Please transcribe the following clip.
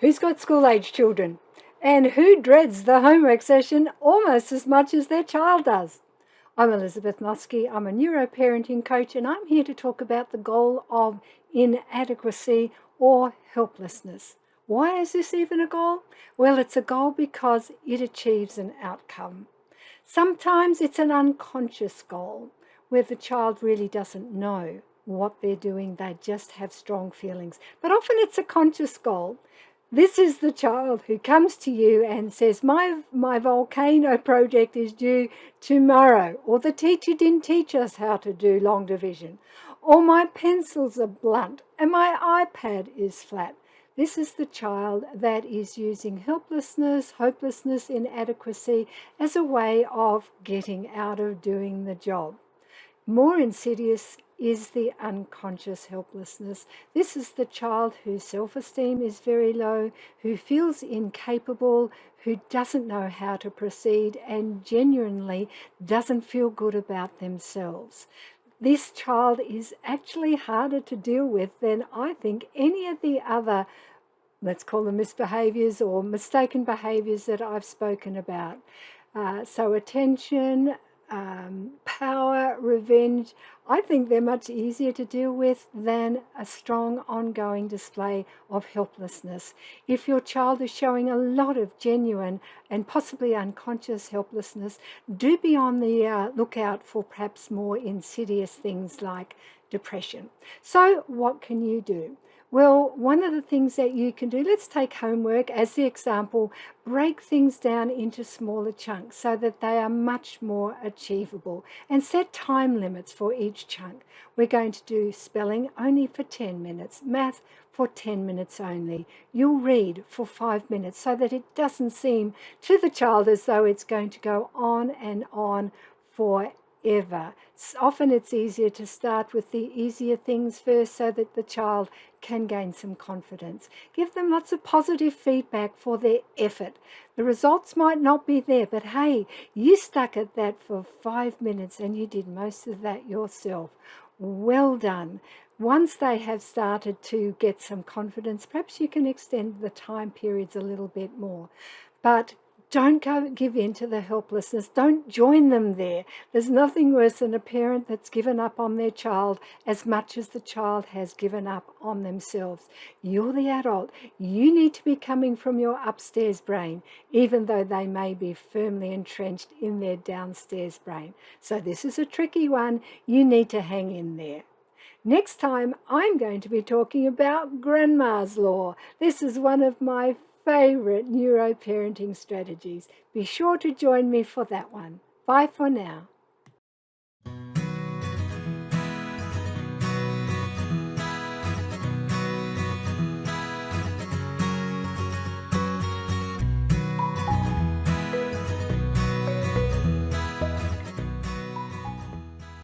Who's got school-age children? And who dreads the homework session almost as much as their child does? I'm Elizabeth Muskie. I'm a neuroparenting coach, and I'm here to talk about the goal of inadequacy or helplessness. Why is this even a goal? Well, it's a goal because it achieves an outcome. Sometimes it's an unconscious goal where the child really doesn't know what they're doing. They just have strong feelings. But often it's a conscious goal. This is the child who comes to you and says, my volcano project is due tomorrow, or the teacher didn't teach us how to do long division, or my pencils are blunt and my iPad is flat. This is the child that is using helplessness, hopelessness, inadequacy as a way of getting out of doing the job. More insidious is the unconscious helplessness. This is the child whose self-esteem is very low, who feels incapable, who doesn't know how to proceed, and genuinely doesn't feel good about themselves. This child is actually harder to deal with than I think any of the other, let's call them misbehaviors or mistaken behaviors that I've spoken about. So attention, power, revenge, I think they're much easier to deal with than a strong ongoing display of helplessness. If your child is showing a lot of genuine and possibly unconscious helplessness, do be on the lookout for perhaps more insidious things like depression. So what can you do? Well, one of the things that you can do, let's take homework as the example, break things down into smaller chunks so that they are much more achievable, and set time limits for each chunk. We're going to do spelling only for 10 minutes, math for 10 minutes only. You'll read for 5 minutes so that it doesn't seem to the child as though it's going to go on and on forever. Often it's easier to start with the easier things first so that the child can gain some confidence. Give them lots of positive feedback for their effort. The results might not be there, but hey, you stuck at that for 5 minutes and you did most of that yourself. Well done. Once they have started to get some confidence, perhaps you can extend the time periods a little bit more. But don't give in to the helplessness. Don't join them there. There's nothing worse than a parent that's given up on their child as much as the child has given up on themselves. You're the adult. You need to be coming from your upstairs brain, even though they may be firmly entrenched in their downstairs brain. So this is a tricky one. You need to hang in there. Next time, I'm going to be talking about Grandma's Law. This is one of my favorite neuroparenting strategies. Be sure to join me for that one. Bye for now.